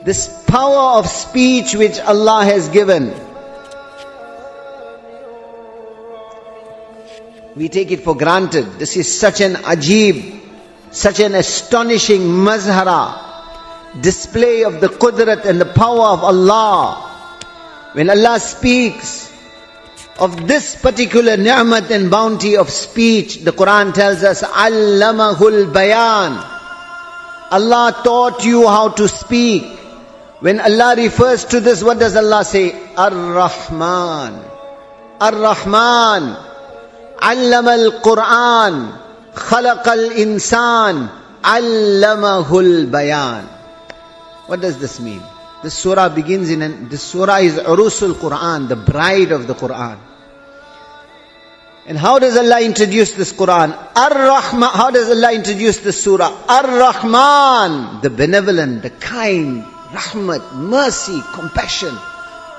This power of speech which Allah has given, we take it for granted. This is such an ajib, such an astonishing mazhara, display of the qudrat and the power of Allah. When Allah speaks of this particular ni'mat and bounty of speech, the Quran tells us, Allamahul bayan. Allah taught you how to speak. When Allah refers to this, what does Allah say? Ar-Rahman. Ar-Rahman. Allama al-Quran. Khalaqa al-insan. Allamahul bayan. What does this mean? This surah begins this surah is Urusul Quran, the bride of the Quran. And how does Allah introduce this Quran? Ar-Rahman. How does Allah introduce this surah? Ar-Rahman, the benevolent, the kind, rahmat, mercy, compassion.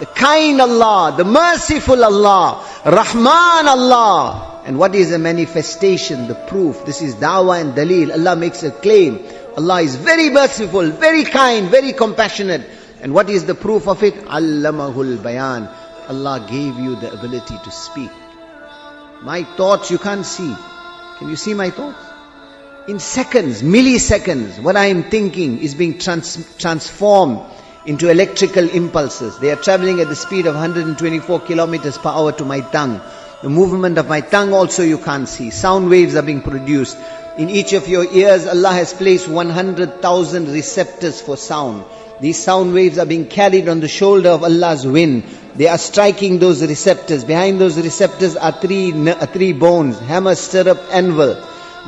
The kind Allah, the merciful Allah, Rahman Allah. And what is the manifestation, the proof? This is da'wah and dalil. Allah makes a claim. Allah is very merciful, very kind, very compassionate. And what is the proof of it? Allamahul bayan. Allah gave you the ability to speak. My thoughts you can't see. Can you see my thoughts? In seconds, milliseconds, what I am thinking is being transformed into electrical impulses. They are traveling at the speed of 124 kilometers per hour to my tongue. The movement of my tongue also you can't see. Sound waves are being produced. In each of your ears, Allah has placed 100,000 receptors for sound. These sound waves are being carried on the shoulder of Allah's wind. They are striking those receptors. Behind those receptors are three bones, hammer, stirrup, anvil.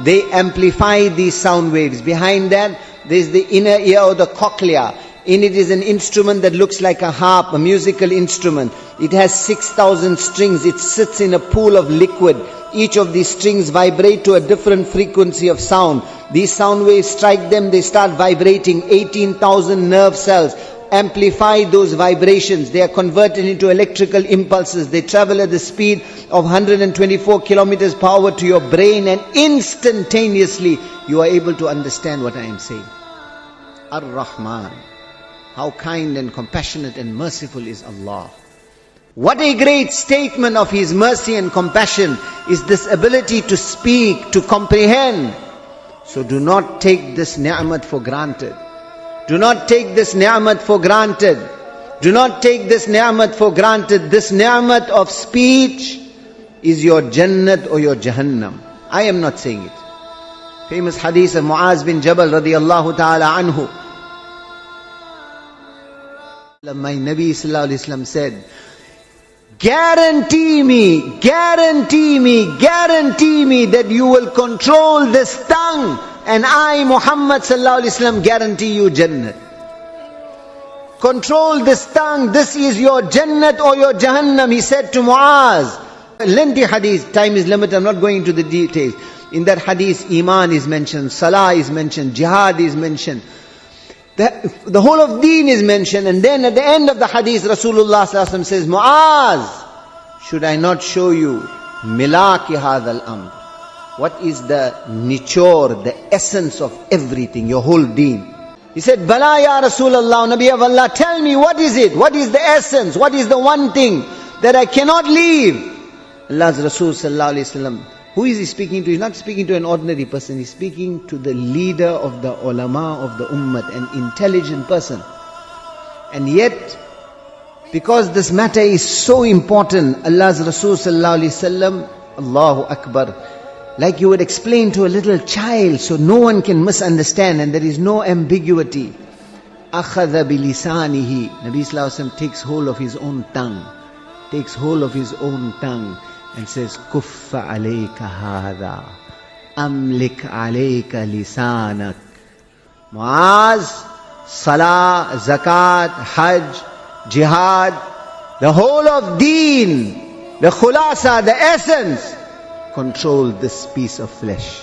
They amplify these sound waves. Behind that, there is the inner ear or the cochlea. In it is an instrument that looks like a harp, a musical instrument. It has 6,000 strings. It sits in a pool of liquid. Each of these strings vibrate to a different frequency of sound. These sound waves strike them, they start vibrating. 18,000 nerve cells amplify those vibrations. They are converted into electrical impulses. They travel at the speed of 124 kilometers per hour to your brain, and instantaneously you are able to understand what I am saying. Ar-Rahman. How kind and compassionate and merciful is Allah. What a great statement of His mercy and compassion is this ability to speak, to comprehend. So do not take this ni'mat for granted. Do not take this ni'mat for granted. Do not take this ni'mat for granted. This ni'mat of speech is your Jannah or your Jahannam. I am not saying it. Famous hadith of Muaz bin Jabal radiyallahu ta'ala anhu. My Nabi sallallahu alayhi wa sallam said, guarantee me that you will control this tongue, and I, Muhammad sallallahu alaihi wasallam, guarantee you Jannah. Control this tongue, this is your Jannah or your Jahannam, he said to Muaz. Lengthy hadith, time is limited, I'm not going into the details. In that hadith, Iman is mentioned, Salah is mentioned, Jihad is mentioned. The whole of deen is mentioned, and then at the end of the hadith, Rasulullah sallallahu alaihi wasallam says, Muaz, should I not show you milaki hadal amr? What is the nichor, the essence of everything, your whole deen? He said, Bala ya Rasulullah, Nabi of Allah, tell me what is it? What is the essence? What is the one thing that I cannot leave? Allah's Rasul sallallahu alaihi wasallam, who is he speaking to? He's not speaking to an ordinary person. He's speaking to the leader of the ulama of the ummah, an intelligent person. And yet, because this matter is so important, Allah's Rasul sallallahu alaihi wasallam, Allahu Akbar, like you would explain to a little child, so no one can misunderstand and there is no ambiguity. Akhadha bilisanihi. Nabi sallallahu alaihi wasallam takes hold of his own tongue. Takes hold of his own tongue. And says, Kuffa alayka hadha, amlik alayka lisanak. Muaz, Salah, Zakat, Hajj, Jihad, the whole of deen, the khulasa, the essence. Control this piece of flesh.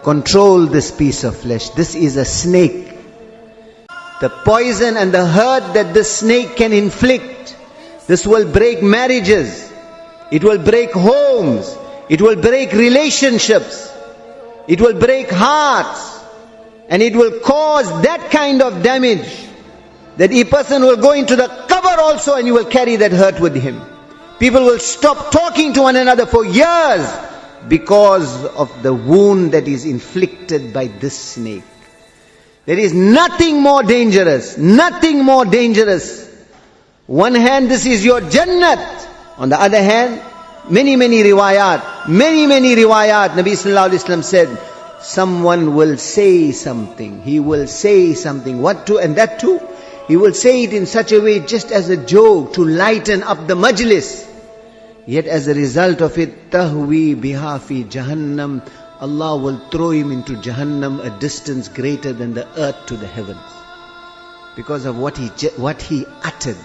Control this piece of flesh. This is a snake. The poison and the hurt that this snake can inflict, this will break marriages. It will break homes. It will break relationships. It will break hearts. And it will cause that kind of damage that a person will go into the qabr also and you will carry that hurt with him. People will stop talking to one another for years because of the wound that is inflicted by this snake. There is nothing more dangerous, nothing more dangerous. One hand, this is your Jannat. On the other hand, many riwayat, Nabi Sallallahu Alaihi Wasallam said, someone will say something, he will say something, what to, and that too, he will say it in such a way just as a joke to lighten up the majlis. Yet as a result of it, tahwi biha fi Jahannam, Allah will throw him into Jahannam a distance greater than the earth to the heavens. Because of what he uttered.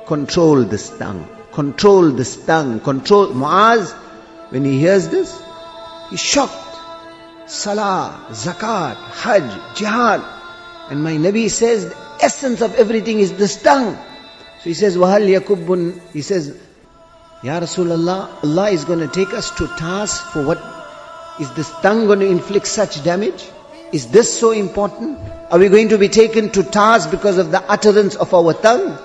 Control this tongue. Control this tongue. Control. Muaz, when he hears this, he's shocked. Salah, zakat, hajj, jihad. And my Nabi says, the essence of everything is this tongue. So he says, Wahal yakubbun, he says, Ya Rasulullah, Allah is going to take us to task for what? Is this tongue going to inflict such damage? Is this so important? Are we going to be taken to task because of the utterance of our tongue?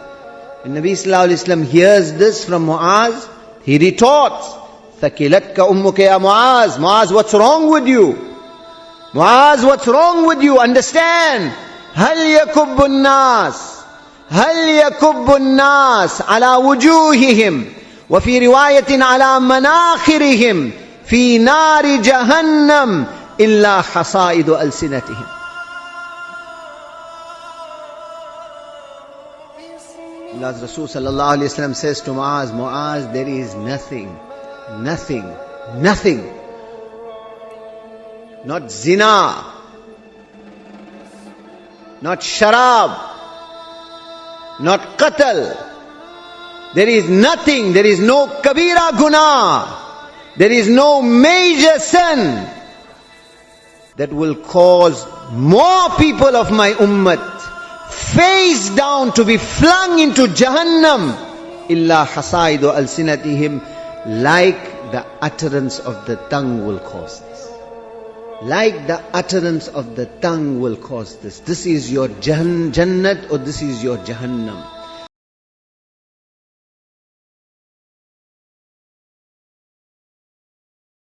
When Nabi Sallallahu Alaihi Wasallam hears this from Muaz, he retorts, Thakilatka ummuka ya Muaz. Muaz, what's wrong with you? Muaz, what's wrong with you? Understand. Hal yakubbu nas. Hal yakubbu nas ala wujuhihim. وفي رواية على مناخرهم في نار جهنم إلا حصائد ألسنتهم. Allah's Rasul sallallahu alayhi wasallam says to Muaz, Muaz, there is nothing, not zina, not sharab, not qatl. There is nothing, there is no kabira guna, there is no major sin that will cause more people of my ummat face down to be flung into Jahannam, illa hasaidu alsinatihim, like the utterance of the tongue will cause this. Like the utterance of the tongue will cause this. This is your Jannat or this is your Jahannam.